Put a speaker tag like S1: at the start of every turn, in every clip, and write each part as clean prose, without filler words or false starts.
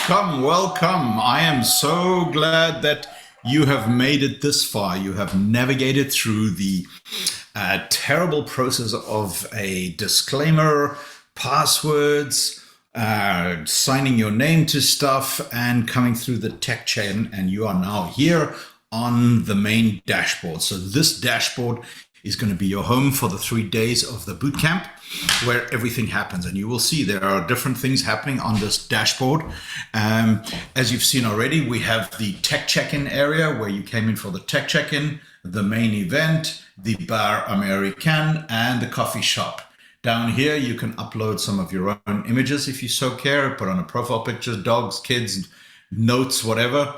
S1: Welcome, welcome. I am so glad that you have made it this far. You have navigated through the terrible process of a disclaimer, passwords, signing your name to stuff, and coming through the tech chain. And you are now here on the main dashboard. So this dashboard is going to be your home for the 3 days of the bootcamp, where everything happens. And you will see there are different things happening on this dashboard. As you've seen already, we have the tech check-in area where you came in for the tech check-in, the main event, the bar American, and the coffee shop. Down here, you can upload some of your own images if you so care, put on a profile picture, dogs, kids, notes, whatever.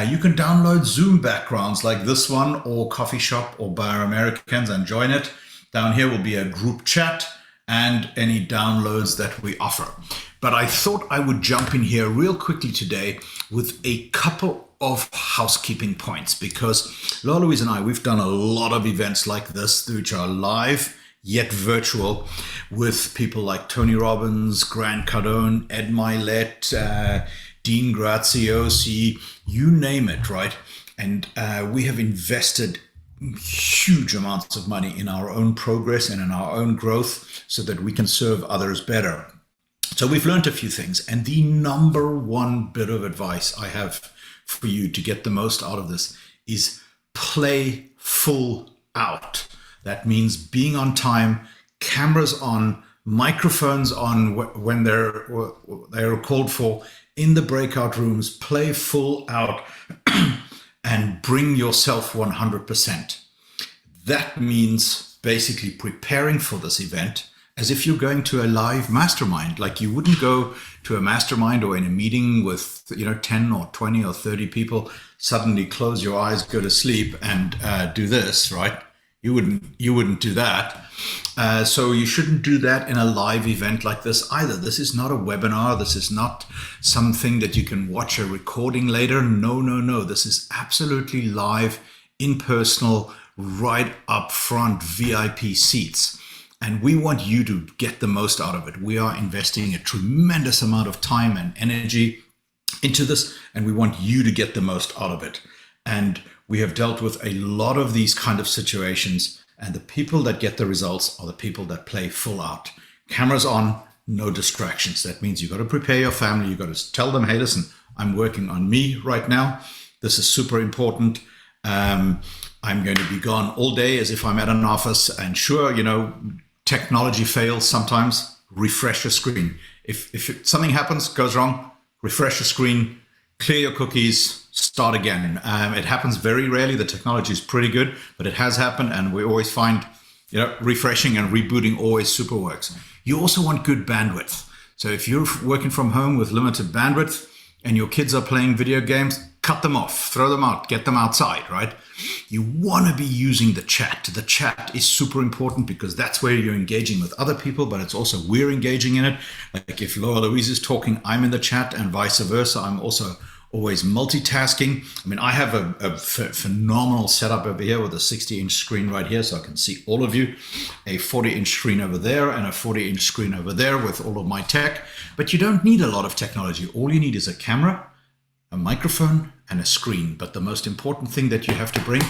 S1: You can download Zoom backgrounds like this one, or coffee shop or bar Americans, and join it. Down here will be a group chat and any downloads that we offer. But I thought I would jump in here real quickly today with a couple of housekeeping points, because Laura Louise and I, we've done a lot of events like this, which are live yet virtual, with people like Tony Robbins, Grant Cardone, Ed Milet, Dean Graziosi, you name it, right? And we have invested huge amounts of money in our own progress and in our own growth so that we can serve others better. So we've learned a few things. And the number one bit of advice I have for you to get the most out of this is play full out. That means being on time, cameras on, microphones on when they're called for, in the breakout rooms, play full out and bring yourself 100%. That means basically preparing for this event as if you're going to a live mastermind. Like you wouldn't go to a mastermind or in a meeting with 10 or 20 or 30 people, suddenly close your eyes, go to sleep and do this, right? You wouldn't do that. So you shouldn't do that in a live event like this either. This is not a webinar. This is not something that you can watch a recording later. No. This is absolutely live, impersonal, right up front, VIP seats. And we want you to get the most out of it. We are investing a tremendous amount of time and energy into this, and we want you to get the most out of it. And we have dealt with a lot of these kind of situations, and the people that get the results are the people that play full out. Cameras on, no distractions. That means you got to prepare your family. You got to tell them, hey, listen, I'm working on me right now. This is super important. I'm going to be gone all day as if I'm at an office. And sure, technology fails sometimes. Refresh your screen. If something happens, goes wrong, refresh your screen, clear your cookies, start again. It happens very rarely. The technology is pretty good, but it has happened, and we always find, refreshing and rebooting always super works. You also want good bandwidth. So if you're working from home with limited bandwidth and your kids are playing video games, cut them off, throw them out, get them outside, right? You want to be using the chat. The chat is super important because that's where you're engaging with other people, but it's also we're engaging in it. Like if Laura Louise is talking, I'm in the chat, and vice versa. I'm also always multitasking. I mean, I have a phenomenal setup over here with a 60-inch screen right here, so I can see all of you, a 40-inch screen over there, and a 40-inch screen over there with all of my tech. But you don't need a lot of technology. All you need is a camera, a microphone, and a screen. But the most important thing that you have to bring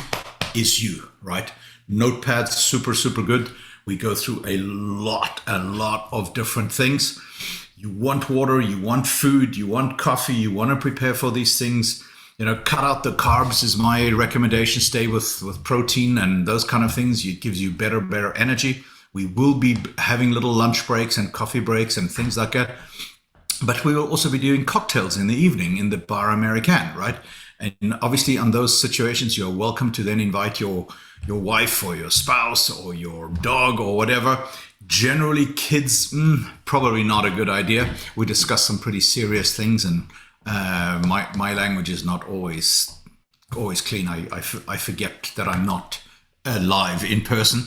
S1: is you, right? Notepads, super good. We go through a lot of different things. You want water, you want food, you want coffee, you want to prepare for these things. Cut out the carbs is my recommendation. Stay with protein and those kind of things. It gives you better energy. We will be having little lunch breaks and coffee breaks and things like that. But we will also be doing cocktails in the evening in the bar American, right? And obviously on those situations, you're welcome to then invite your wife or your spouse or your dog or whatever. Generally kids, probably not a good idea. We discuss some pretty serious things, and my language is not always clean. I forget that I'm not live in person.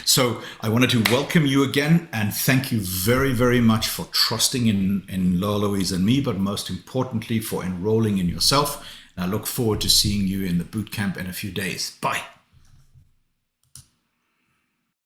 S1: So I wanted to welcome you again and thank you very much for trusting in Laura Louise and me, but most importantly for enrolling in yourself. And I look forward to seeing you in the bootcamp in a few days. Bye.